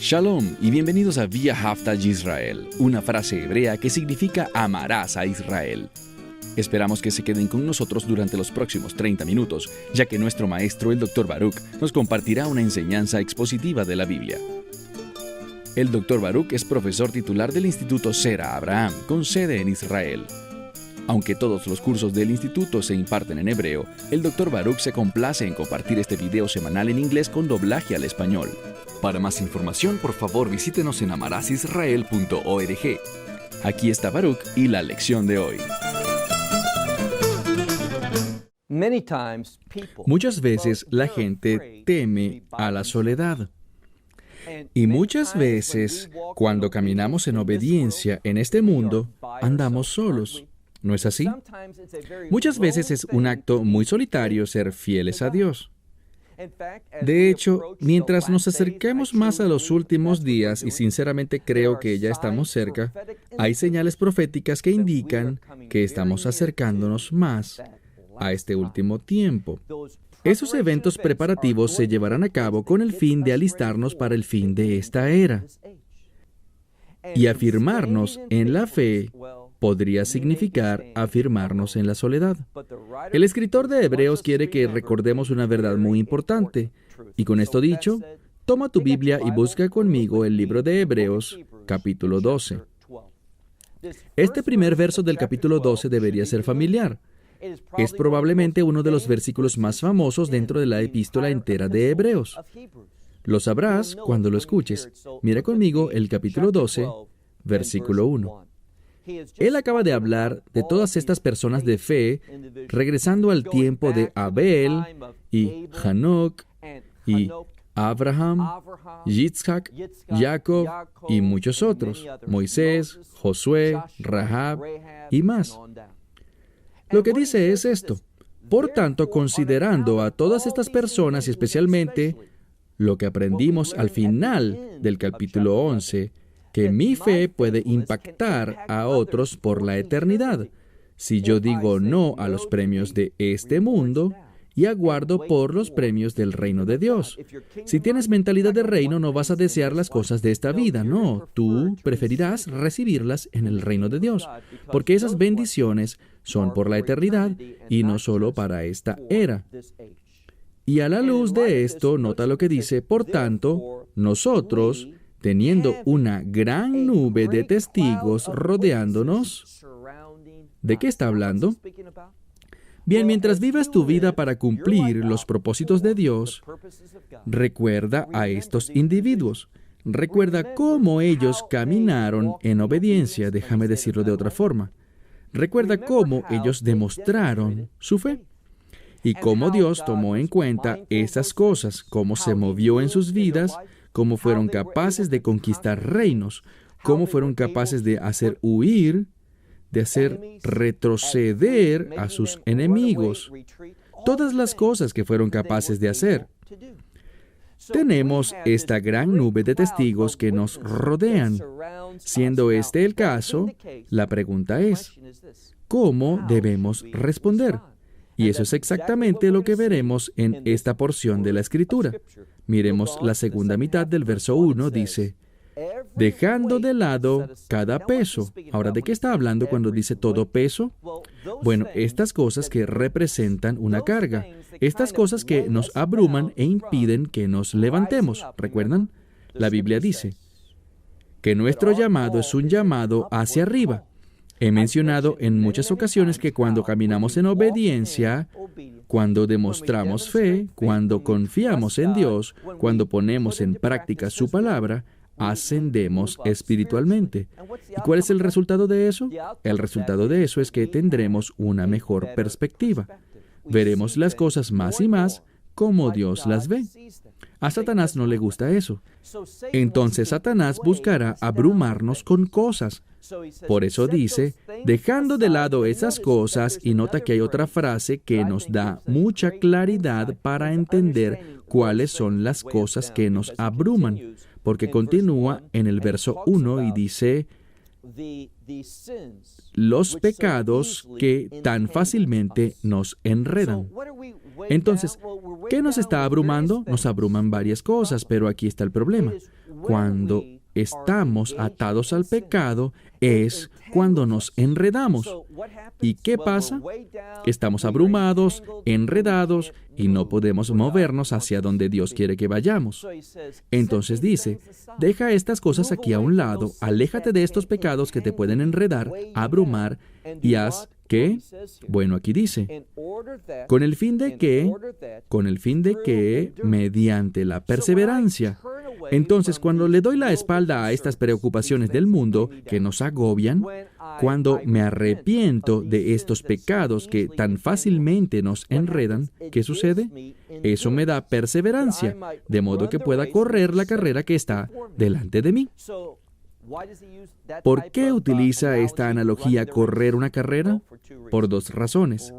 Shalom y bienvenidos a Via Hafta Yisrael, una frase hebrea que significa amarás a Israel. Esperamos que se queden con nosotros durante los próximos 30 minutos, ya que nuestro maestro, el Dr. Baruch, nos compartirá una enseñanza expositiva de la Biblia. El Dr. Baruch es profesor titular del Instituto Sera Abraham, con sede en Israel. Aunque todos los cursos del instituto se imparten en hebreo, el Dr. Baruch se complace en compartir este video semanal en inglés con doblaje al español. Para más información, por favor, visítenos en amarasisrael.org. Aquí está Baruch y la lección de hoy. Muchas veces la gente teme a la soledad. Y muchas veces, cuando caminamos en obediencia en este mundo, andamos solos. ¿No es así? Muchas veces es un acto muy solitario ser fieles a Dios. De hecho, mientras nos acerquemos más a los últimos días, y sinceramente creo que ya estamos cerca, hay señales proféticas que indican que estamos acercándonos más a este último tiempo. Esos eventos preparativos se llevarán a cabo con el fin de alistarnos para el fin de esta era. Y afirmarnos en la fe podría significar afirmarnos en la soledad. El escritor de Hebreos quiere que recordemos una verdad muy importante. Y con esto dicho, toma tu Biblia y busca conmigo el libro de Hebreos, capítulo 12. Este primer verso del capítulo 12 debería ser familiar. Es probablemente uno de los versículos más famosos dentro de la epístola entera de Hebreos. Lo sabrás cuando lo escuches. Mira conmigo el capítulo 12, versículo 1. Él acaba de hablar de todas estas personas de fe, regresando al tiempo de Abel y Hanoc y Abraham, Yitzhak, Jacob y muchos otros, Moisés, Josué, Rahab y más. Lo que dice es esto: por tanto, considerando a todas estas personas y especialmente lo que aprendimos al final del capítulo 11, que mi fe puede impactar a otros por la eternidad, si yo digo no a los premios de este mundo y aguardo por los premios del reino de Dios. Si tienes mentalidad de reino, no vas a desear las cosas de esta vida, no. Tú preferirás recibirlas en el reino de Dios, porque esas bendiciones son por la eternidad y no solo para esta era. Y a la luz de esto, nota lo que dice: por tanto, nosotros, teniendo una gran nube de testigos rodeándonos. ¿De qué está hablando? Bien, mientras vivas tu vida para cumplir los propósitos de Dios, recuerda a estos individuos. Recuerda cómo ellos caminaron en obediencia, déjame decirlo de otra forma. Recuerda cómo ellos demostraron su fe. Y cómo Dios tomó en cuenta esas cosas, cómo se movió en sus vidas, cómo fueron capaces de conquistar reinos, cómo fueron capaces de hacer huir, de hacer retroceder a sus enemigos. Todas las cosas que fueron capaces de hacer. Tenemos esta gran nube de testigos que nos rodean. Siendo este el caso, la pregunta es: ¿cómo debemos responder? Y eso es exactamente lo que veremos en esta porción de la Escritura. Miremos la segunda mitad del verso 1, dice: dejando de lado cada peso. Ahora, ¿de qué está hablando cuando dice todo peso? Bueno, estas cosas que representan una carga, estas cosas que nos abruman e impiden que nos levantemos. ¿Recuerdan? La Biblia dice que nuestro llamado es un llamado hacia arriba. He mencionado en muchas ocasiones que cuando caminamos en obediencia, cuando demostramos fe, cuando confiamos en Dios, cuando ponemos en práctica su palabra, ascendemos espiritualmente. ¿Y cuál es el resultado de eso? El resultado de eso es que tendremos una mejor perspectiva. Veremos las cosas más y más como Dios las ve. A Satanás no le gusta eso. Entonces Satanás buscará abrumarnos con cosas. Por eso dice, dejando de lado esas cosas, y nota que hay otra frase que nos da mucha claridad para entender cuáles son las cosas que nos abruman, porque continúa en el verso 1 y dice, los pecados que tan fácilmente nos enredan. Entonces, ¿qué nos está abrumando? Nos abruman varias cosas, pero aquí está el problema. Cuando estamos atados al pecado es cuando nos enredamos. ¿Y qué pasa? Estamos abrumados, enredados y no podemos movernos hacia donde Dios quiere que vayamos. Entonces dice, deja estas cosas aquí a un lado, aléjate de estos pecados que te pueden enredar, abrumar y haz ¿qué? Bueno, aquí dice, con el fin de que, mediante la perseverancia. Entonces, cuando le doy la espalda a estas preocupaciones del mundo que nos agobian, cuando me arrepiento de estos pecados que tan fácilmente nos enredan, ¿qué sucede? Eso me da perseverancia, de modo que pueda correr la carrera que está delante de mí. ¿Por qué utiliza esta analogía correr una carrera? Por dos razones.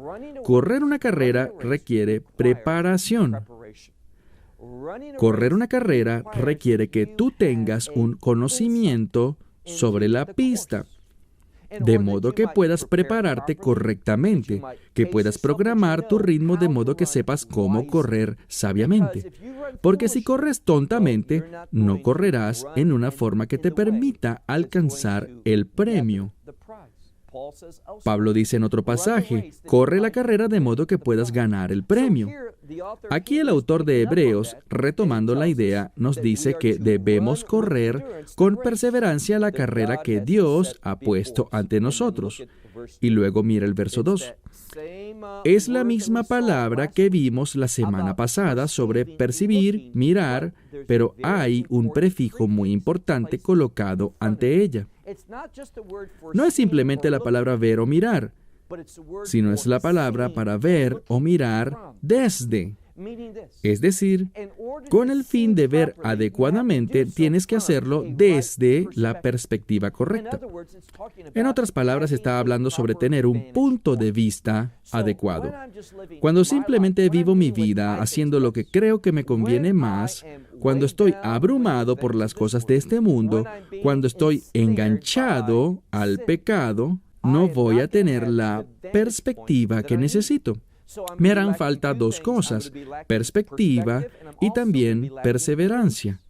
Correr una carrera requiere preparación. Correr una carrera requiere que tú tengas un conocimiento sobre la pista, de modo que puedas prepararte correctamente, que puedas programar tu ritmo de modo que sepas cómo correr sabiamente. Porque si corres tontamente, no correrás en una forma que te permita alcanzar el premio. Pablo dice en otro pasaje, corre la carrera de modo que puedas ganar el premio. Aquí el autor de Hebreos, retomando la idea, nos dice que debemos correr con perseverancia la carrera que Dios ha puesto ante nosotros. Y luego mira el verso 2. Es la misma palabra que vimos la semana pasada sobre percibir, mirar, pero hay un prefijo muy importante colocado ante ella. No es simplemente la palabra ver o mirar, sino es la palabra para ver o mirar desde. Es decir, con el fin de ver adecuadamente, tienes que hacerlo desde la perspectiva correcta. En otras palabras, está hablando sobre tener un punto de vista adecuado. Cuando simplemente vivo mi vida haciendo lo que creo que me conviene más, cuando estoy abrumado por las cosas de este mundo, cuando estoy enganchado al pecado, no voy a tener la perspectiva que necesito. Me harán falta dos cosas, perspectiva y también perseverancia.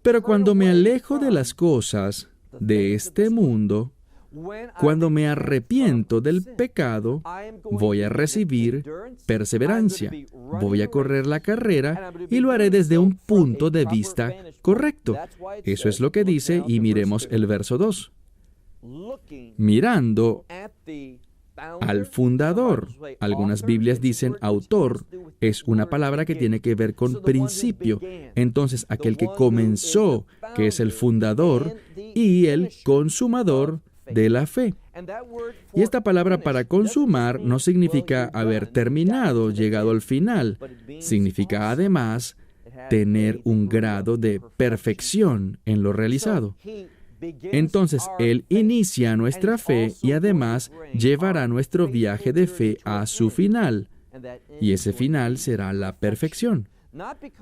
Pero cuando me alejo de las cosas de este mundo, cuando me arrepiento del pecado, voy a recibir perseverancia, voy a correr la carrera y lo haré desde un punto de vista correcto. Eso es lo que dice y miremos el verso 2. Mirando al fundador. Algunas Biblias dicen autor. Es una palabra que tiene que ver con principio. Entonces, aquel que comenzó, que es el fundador, y el consumador de la fe. Y esta palabra para consumar no significa haber terminado, llegado al final. Significa además tener un grado de perfección en lo realizado. Entonces, Él inicia nuestra fe y además llevará nuestro viaje de fe a su final. Y ese final será la perfección.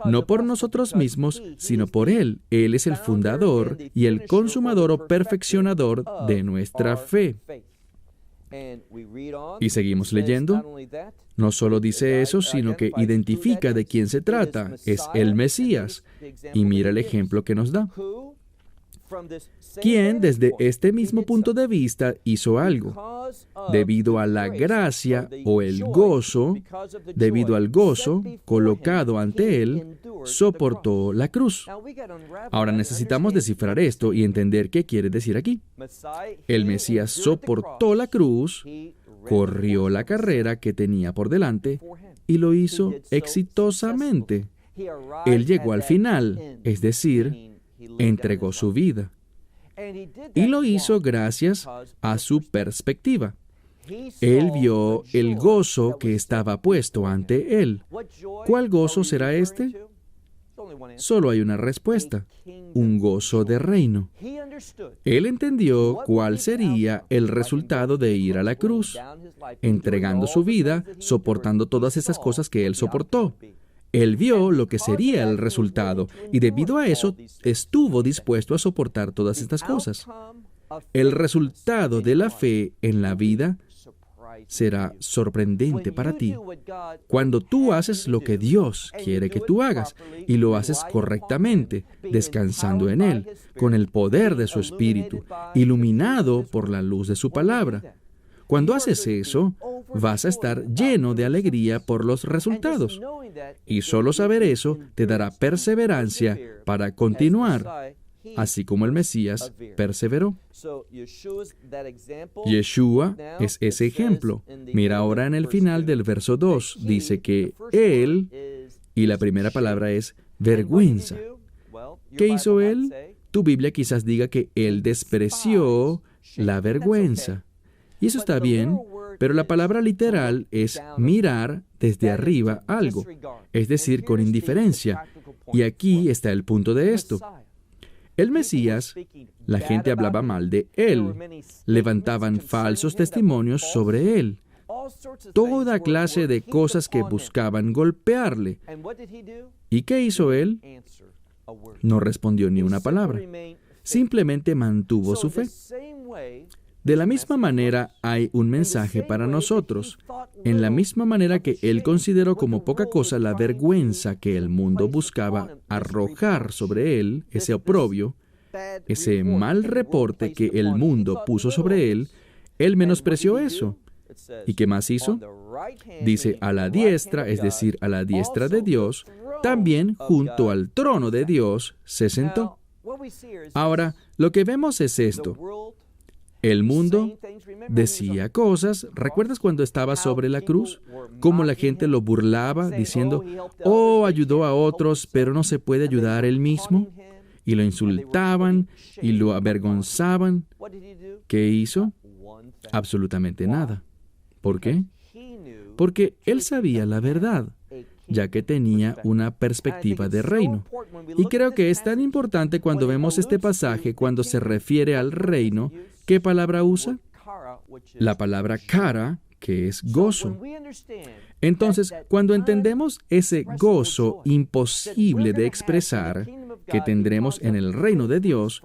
No por nosotros mismos, sino por Él. Él es el fundador y el consumador o perfeccionador de nuestra fe. Y seguimos leyendo. No solo dice eso, sino que identifica de quién se trata. Es el Mesías. Y mira el ejemplo que nos da. Quien desde este mismo punto de vista hizo algo. Debido a la gracia o el gozo, debido al gozo colocado ante él, soportó la cruz. Ahora necesitamos descifrar esto y entender qué quiere decir aquí. El Mesías soportó la cruz, corrió la carrera que tenía por delante y lo hizo exitosamente. Él llegó al final, es decir, entregó su vida. Y lo hizo gracias a su perspectiva. Él vio el gozo que estaba puesto ante él. ¿Cuál gozo será este? Solo hay una respuesta: un gozo de reino. Él entendió cuál sería el resultado de ir a la cruz, entregando su vida, soportando todas esas cosas que él soportó. Él vio lo que sería el resultado y debido a eso estuvo dispuesto a soportar todas estas cosas. El resultado de la fe en la vida será sorprendente para ti. Cuando tú haces lo que Dios quiere que tú hagas y lo haces correctamente, descansando en Él, con el poder de su Espíritu, iluminado por la luz de su palabra. Cuando haces eso, vas a estar lleno de alegría por los resultados. Y solo saber eso te dará perseverancia para continuar, así como el Mesías perseveró. Yeshua es ese ejemplo. Mira ahora en el final del verso 2, dice que Él, y la primera palabra es vergüenza. ¿Qué hizo Él? Tu Biblia quizás diga que Él despreció la vergüenza. Y eso está bien, pero la palabra literal es mirar desde arriba algo, es decir, con indiferencia. Y aquí está el punto de esto. El Mesías, la gente hablaba mal de Él, levantaban falsos testimonios sobre Él, toda clase de cosas que buscaban golpearle. ¿Y qué hizo Él? No respondió ni una palabra, simplemente mantuvo su fe. De la misma manera hay un mensaje para nosotros. En la misma manera que Él consideró como poca cosa la vergüenza que el mundo buscaba arrojar sobre Él, ese oprobio, ese mal reporte que el mundo puso sobre Él, Él menospreció eso. ¿Y qué más hizo? Dice, a la diestra, es decir, a la diestra de Dios, también junto al trono de Dios se sentó. Ahora, lo que vemos es esto. El mundo decía cosas. ¿Recuerdas cuando estaba sobre la cruz? Cómo la gente lo burlaba, diciendo, oh, ayudó a otros, pero no se puede ayudar él mismo. Y lo insultaban y lo avergonzaban. ¿Qué hizo? Absolutamente nada. ¿Por qué? Porque él sabía la verdad, ya que tenía una perspectiva de reino. Y creo que es tan importante cuando vemos este pasaje, cuando se refiere al reino, ¿qué palabra usa? La palabra kara, que es gozo. Entonces, cuando entendemos ese gozo imposible de expresar que tendremos en el reino de Dios,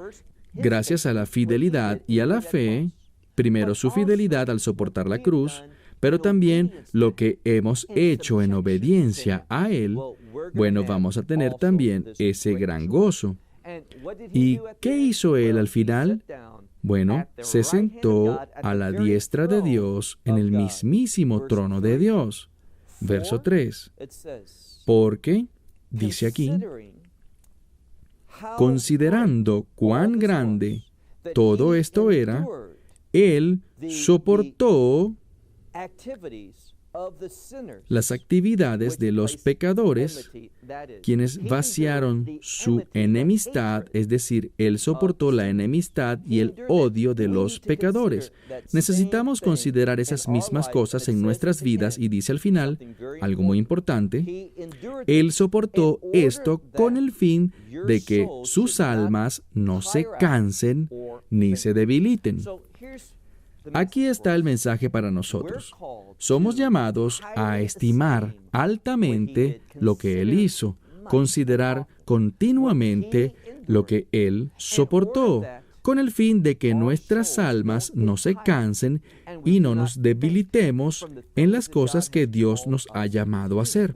gracias a la fidelidad y a la fe, primero su fidelidad al soportar la cruz, pero también lo que hemos hecho en obediencia a Él, bueno, vamos a tener también ese gran gozo. ¿Y qué hizo Él al final? Bueno, se sentó a la diestra de Dios en el mismísimo trono de Dios. Verso 3. Porque, dice aquí, considerando cuán grande todo esto era, Él soportó las actividades de los pecadores, quienes vaciaron su enemistad, es decir, Él soportó la enemistad y el odio de los pecadores. Necesitamos considerar esas mismas cosas en nuestras vidas y dice al final, algo muy importante, Él soportó esto con el fin de que sus almas no se cansen ni se debiliten. Aquí está el mensaje para nosotros. Somos llamados a estimar altamente lo que Él hizo, considerar continuamente lo que Él soportó, con el fin de que nuestras almas no se cansen y no nos debilitemos en las cosas que Dios nos ha llamado a hacer.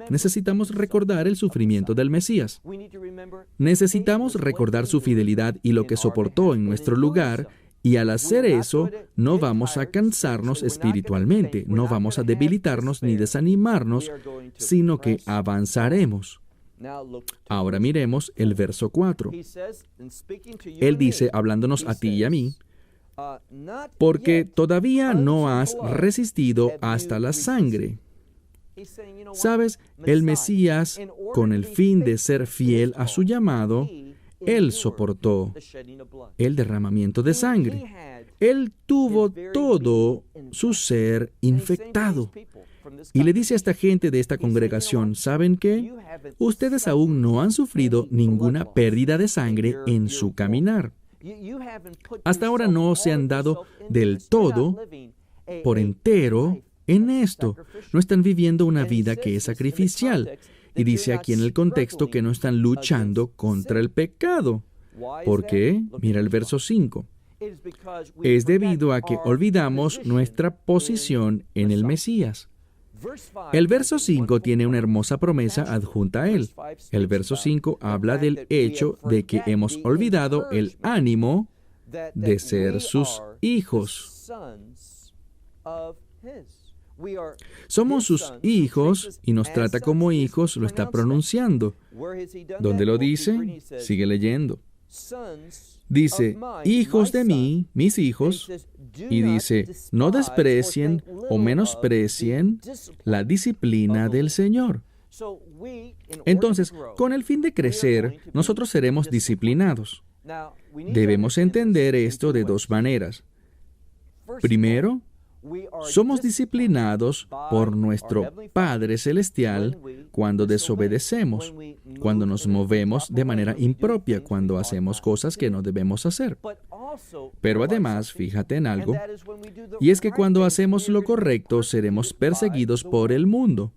Necesitamos recordar el sufrimiento del Mesías. Necesitamos recordar su fidelidad y lo que soportó en nuestro lugar. Y al hacer eso, no vamos a cansarnos espiritualmente, no vamos a debilitarnos ni desanimarnos, sino que avanzaremos. Ahora miremos el verso 4. Él dice, hablándonos a ti y a mí, porque todavía no has resistido hasta la sangre. ¿Sabes? El Mesías, con el fin de ser fiel a su llamado, Él soportó el derramamiento de sangre. Él tuvo todo su ser infectado. Y le dice a esta gente de esta congregación, ¿saben qué? Ustedes aún no han sufrido ninguna pérdida de sangre en su caminar. Hasta ahora no se han dado del todo, por entero, en esto. No están viviendo una vida que es sacrificial. Y dice aquí en el contexto que no están luchando contra el pecado. ¿Por qué? Mira el verso 5. es debido a que olvidamos nuestra posición en el Mesías. El verso 5 tiene una hermosa promesa adjunta a él. El verso 5 habla del hecho de que hemos olvidado el ánimo de ser sus hijos. Somos sus hijos y nos trata como hijos, lo está pronunciando. ¿Dónde lo dice? Sigue leyendo. Dice, hijos de mí, mis hijos, y dice, no desprecien o menosprecien la disciplina del Señor. Entonces, con el fin de crecer, nosotros seremos disciplinados. Debemos entender esto de dos maneras. Primero, somos disciplinados por nuestro Padre Celestial cuando desobedecemos, cuando nos movemos de manera impropia, cuando hacemos cosas que no debemos hacer. Pero además, fíjate en algo, y es que cuando hacemos lo correcto, seremos perseguidos por el mundo.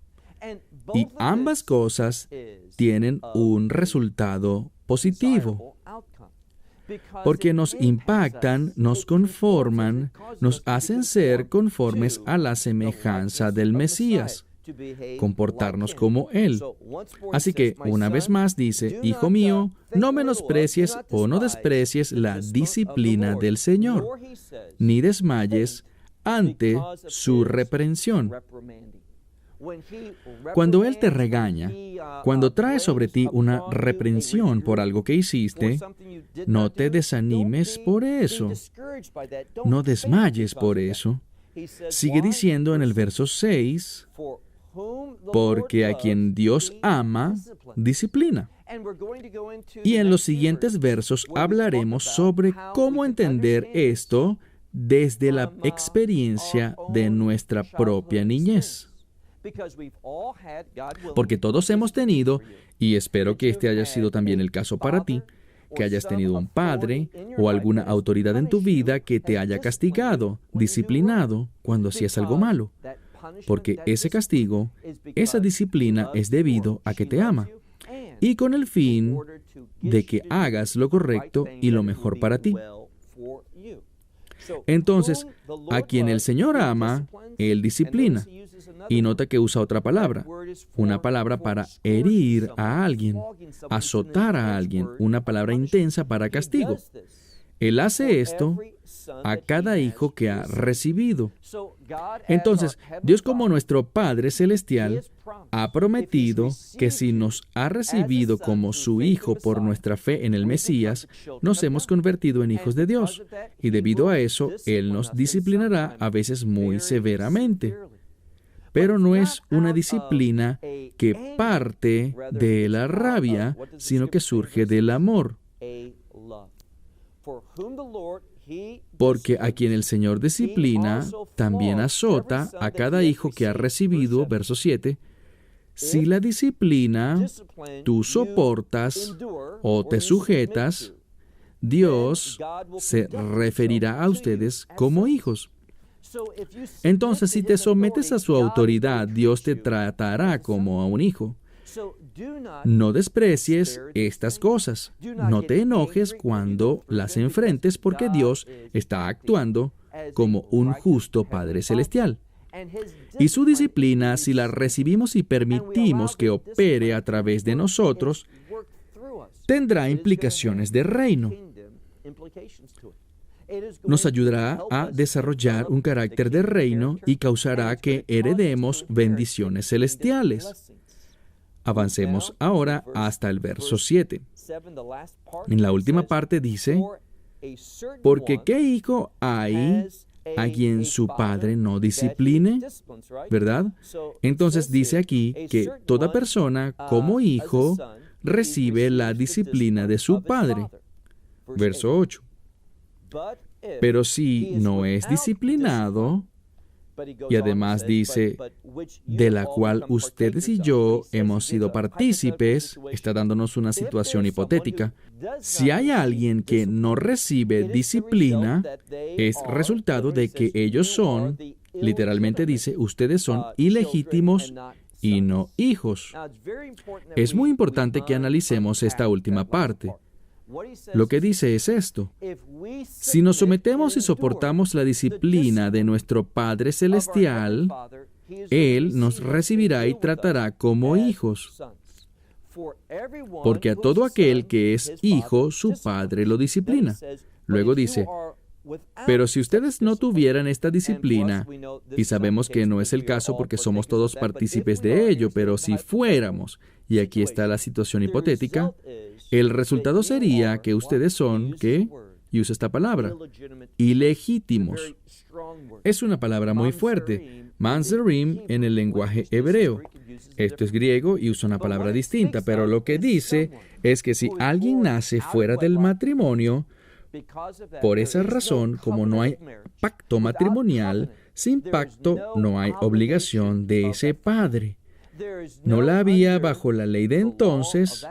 Y ambas cosas tienen un resultado positivo. Porque nos impactan, nos conforman, nos hacen ser conformes a la semejanza del Mesías, comportarnos como Él. Así que, una vez más dice, hijo mío, no menosprecies o no desprecies la disciplina del Señor, ni desmayes ante su reprensión. Cuando Él te regaña, cuando trae sobre ti una reprensión por algo que hiciste, no te desanimes por eso. No desmayes por eso. Sigue diciendo en el verso 6, porque a quien Dios ama, disciplina. Y en los siguientes versos hablaremos sobre cómo entender esto desde la experiencia de nuestra propia niñez. Porque todos hemos tenido, y espero que este haya sido también el caso para ti, que hayas tenido un padre o alguna autoridad en tu vida que te haya castigado, disciplinado, cuando hacías algo malo. Porque ese castigo, esa disciplina es debido a que te ama, y con el fin de que hagas lo correcto y lo mejor para ti. Entonces, a quien el Señor ama, Él disciplina. Y nota que usa otra palabra, una palabra para herir a alguien, azotar a alguien, una palabra intensa para castigo. Él hace esto a cada hijo que ha recibido. Entonces, Dios como nuestro Padre Celestial ha prometido que si nos ha recibido como su Hijo por nuestra fe en el Mesías, nos hemos convertido en hijos de Dios. Y debido a eso, Él nos disciplinará a veces muy severamente. Pero no es una disciplina que parte de la rabia, sino que surge del amor. Porque a quien el Señor disciplina, también azota a cada hijo que ha recibido, verso 7, si la disciplina tú soportas o te sujetas, Dios se referirá a ustedes como hijos. Entonces, si te sometes a su autoridad, Dios te tratará como a un hijo. No desprecies estas cosas. No te enojes cuando las enfrentes, porque Dios está actuando como un justo Padre Celestial. Y su disciplina, si la recibimos y permitimos que opere a través de nosotros, tendrá implicaciones de reino. Nos ayudará a desarrollar un carácter de reino y causará que heredemos bendiciones celestiales. Avancemos ahora hasta el verso 7. En la última parte dice, porque ¿qué hijo hay a quien su padre no discipline? ¿Verdad? Entonces dice aquí que toda persona como hijo recibe la disciplina de su padre. Verso 8. Pero si no es disciplinado, y además dice, de la cual ustedes y yo hemos sido partícipes, está dándonos una situación hipotética. Si hay alguien que no recibe disciplina, es resultado de que ellos son, literalmente dice, ustedes son ilegítimos y no hijos. Es muy importante que analicemos esta última parte. Lo que dice es esto: si nos sometemos y soportamos la disciplina de nuestro Padre Celestial, Él nos recibirá y tratará como hijos. Porque a todo aquel que es hijo, su Padre lo disciplina. Luego dice, pero si ustedes no tuvieran esta disciplina, y sabemos que no es el caso porque somos todos partícipes de ello, pero si fuéramos, y aquí está la situación hipotética, el resultado sería que ustedes son, ¿qué? Y usa esta palabra, ilegítimos. Es una palabra muy fuerte, manzerim en el lenguaje hebreo. Esto es griego y usa una palabra distinta, pero lo que dice es que si alguien nace fuera del matrimonio, por esa razón, como no hay pacto matrimonial, sin pacto no hay obligación de ese padre. No la había bajo la ley de entonces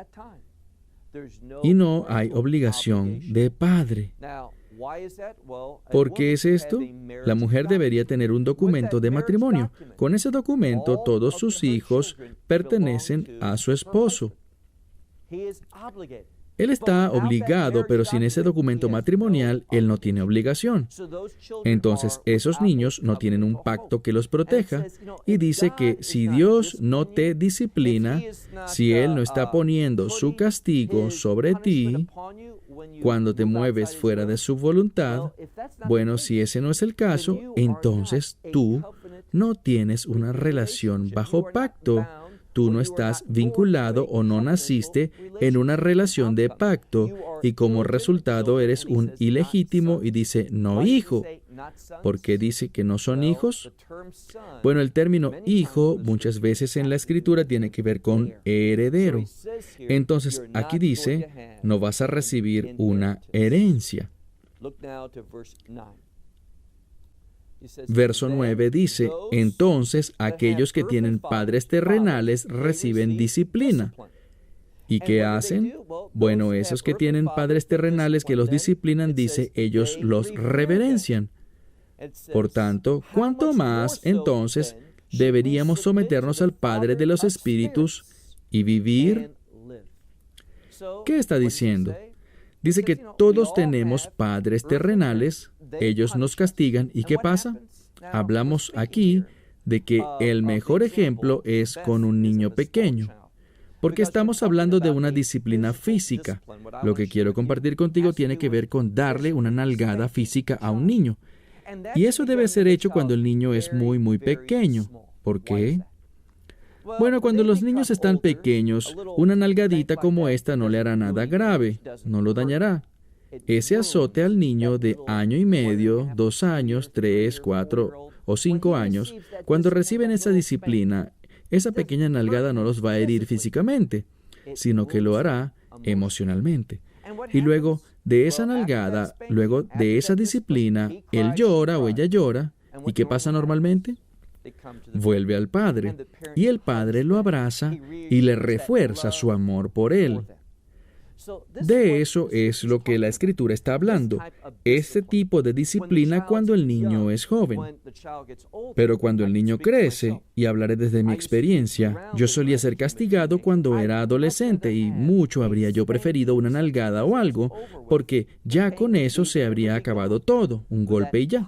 y no hay obligación de padre. ¿Por qué es esto? La mujer debería tener un documento de matrimonio. Con ese documento, todos sus hijos pertenecen a su esposo. Él está obligado, pero sin ese documento matrimonial, él no tiene obligación. Entonces, esos niños no tienen un pacto que los proteja. Y dice que si Dios no te disciplina, si Él no está poniendo su castigo sobre ti, cuando te mueves fuera de su voluntad, bueno, si ese no es el caso, entonces tú no tienes una relación bajo pacto. Tú no estás vinculado o no naciste en una relación de pacto y como resultado eres un ilegítimo y dice no hijo. ¿Por qué dice que no son hijos? Bueno, el término hijo muchas veces en la escritura tiene que ver con heredero. Entonces aquí dice no vas a recibir una herencia. Verso 9 dice, entonces aquellos que tienen padres terrenales reciben disciplina. ¿Y qué hacen? Bueno, esos que tienen padres terrenales que los disciplinan, dice, ellos los reverencian. Por tanto, ¿cuánto más entonces deberíamos someternos al Padre de los Espíritus y vivir? ¿Qué está diciendo? Dice que todos tenemos padres terrenales, ellos nos castigan, ¿y qué pasa? Hablamos aquí de que el mejor ejemplo es con un niño pequeño, porque estamos hablando de una disciplina física. Lo que quiero compartir contigo tiene que ver con darle una nalgada física a un niño. Y eso debe ser hecho cuando el niño es muy, muy pequeño. ¿Por qué? Bueno, cuando los niños están pequeños, una nalgadita como esta no le hará nada grave, no lo dañará. Ese azote al niño de 1 año y medio, 2 años, 3, 4 o 5 años, cuando reciben esa disciplina, esa pequeña nalgada no los va a herir físicamente, sino que lo hará emocionalmente. Y luego de esa nalgada, luego de esa disciplina, él llora o ella llora. ¿Y qué pasa normalmente? Vuelve al Padre, y el Padre lo abraza y le refuerza su amor por él. De eso es lo que la Escritura está hablando, este tipo de disciplina cuando el niño es joven. Pero cuando el niño crece, y hablaré desde mi experiencia, yo solía ser castigado cuando era adolescente y mucho habría yo preferido una nalgada o algo, porque ya con eso se habría acabado todo, un golpe y ya.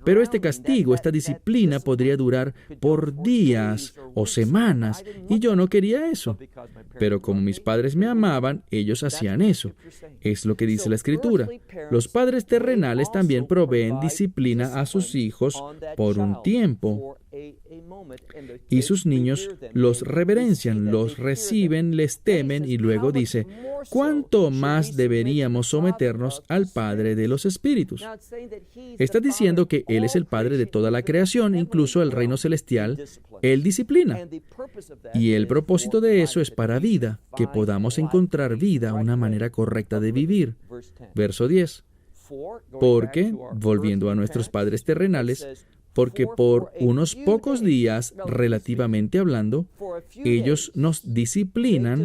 Pero este castigo, esta disciplina podría durar por días o semanas, y yo no quería eso. Pero como mis padres me amaban, ellos hacían eso. Es lo que dice la Escritura. Los padres terrenales también proveen disciplina a sus hijos por un tiempo. Y sus niños los reverencian, los reciben, les temen y luego dice, ¿cuánto más deberíamos someternos al Padre de los Espíritus? Está diciendo que Él es el Padre de toda la creación, incluso el reino celestial. Él disciplina. Y el propósito de eso es para vida, que podamos encontrar vida, una manera correcta de vivir. Verso 10. Porque, volviendo a nuestros padres terrenales, porque por unos pocos días, relativamente hablando, ellos nos disciplinan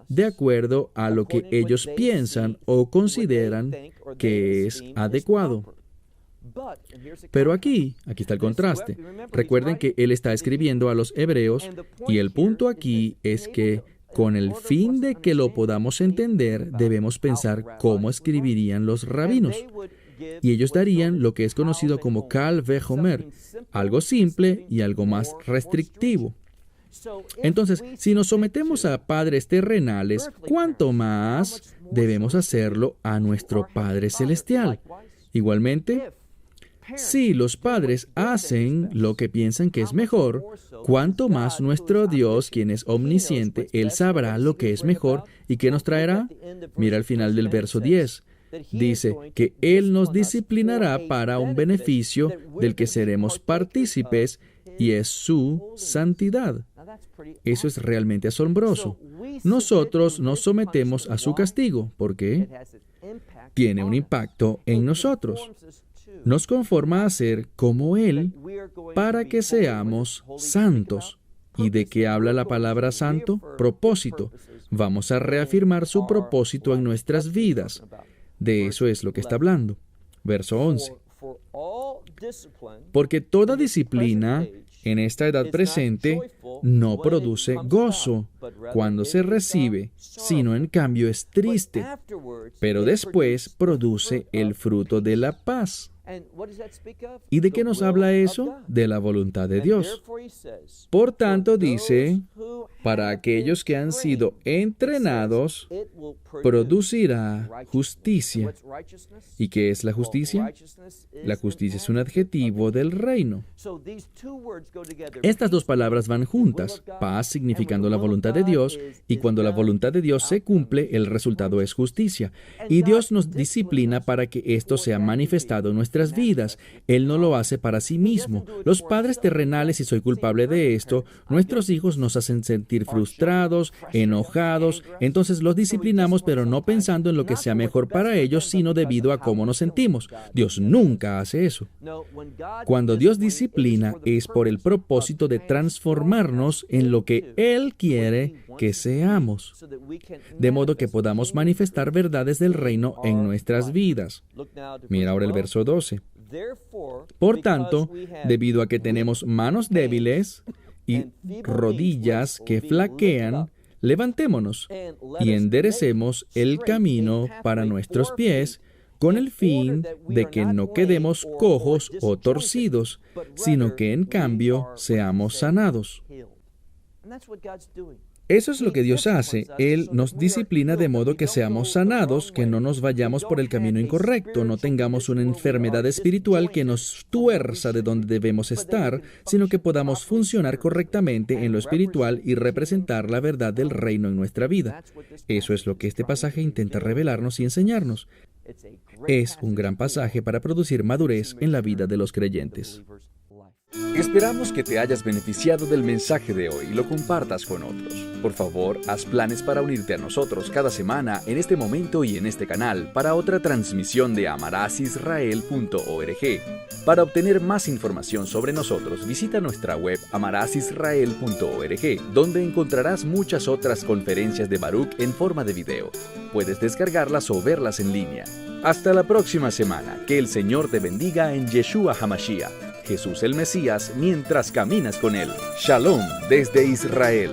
de acuerdo a lo que ellos piensan o consideran que es adecuado. Pero aquí está el contraste. Recuerden que él está escribiendo a los hebreos y el punto aquí es que Con el fin de que lo podamos entender, debemos pensar cómo escribirían los rabinos. Y ellos darían lo que es conocido como Kal Vehomer, algo simple y algo más restrictivo. Entonces, si nos sometemos a padres terrenales, ¿cuánto más debemos hacerlo a nuestro Padre Celestial? Igualmente, si los padres hacen lo que piensan que es mejor, ¿cuánto más nuestro Dios, quien es omnisciente, Él sabrá lo que es mejor y qué nos traerá? Mira al final del verso 10. Dice que Él nos disciplinará para un beneficio del que seremos partícipes y es su santidad. Eso es realmente asombroso. Nosotros nos sometemos a su castigo. ¿Por qué? Tiene un impacto en nosotros. Nos conforma a ser como Él para que seamos santos. ¿Y de qué habla la palabra santo? Propósito. Vamos a reafirmar su propósito en nuestras vidas. De eso es lo que está hablando. Verso 11. Porque toda disciplina en esta edad presente no produce gozo cuando se recibe, sino en cambio es triste, pero después produce el fruto de la paz. ¿Y de qué nos habla eso? De la voluntad de Dios. Por tanto, dice, para aquellos que han sido entrenados, producirá justicia. ¿Y qué es la justicia? La justicia es un adjetivo del reino. Estas dos palabras van juntas, paz significando la voluntad de Dios, y cuando la voluntad de Dios se cumple, el resultado es justicia. Y Dios nos disciplina para que esto sea manifestado en nuestras vidas. Él no lo hace para sí mismo. Los padres terrenales, y soy culpable de esto, nuestros hijos nos hacen sentir frustrados, enojados, entonces los disciplinamos, pero no pensando en lo que sea mejor para ellos, sino debido a cómo nos sentimos. Dios nunca hace eso. Cuando Dios disciplina, es por el propósito de transformarnos en lo que Él quiere que seamos, de modo que podamos manifestar verdades del reino en nuestras vidas. Mira ahora el verso 12. Por tanto, debido a que tenemos manos débiles y rodillas que flaquean, levantémonos y enderecemos el camino para nuestros pies, con el fin de que no quedemos cojos o torcidos, sino que en cambio seamos sanados. Eso es lo que Dios hace. Él nos disciplina de modo que seamos sanados, que no nos vayamos por el camino incorrecto, no tengamos una enfermedad espiritual que nos tuerza de donde debemos estar, sino que podamos funcionar correctamente en lo espiritual y representar la verdad del reino en nuestra vida. Eso es lo que este pasaje intenta revelarnos y enseñarnos. Es un gran pasaje para producir madurez en la vida de los creyentes. Esperamos que te hayas beneficiado del mensaje de hoy y lo compartas con otros. Por favor, haz planes para unirte a nosotros cada semana en este momento y en este canal para otra transmisión de amarasisrael.org. Para obtener más información sobre nosotros, visita nuestra web amarasisrael.org, donde encontrarás muchas otras conferencias de Baruch en forma de video. Puedes descargarlas o verlas en línea. Hasta la próxima semana. Que el Señor te bendiga en Yeshua HaMashiach, Jesús el Mesías, mientras caminas con Él. Shalom desde Israel.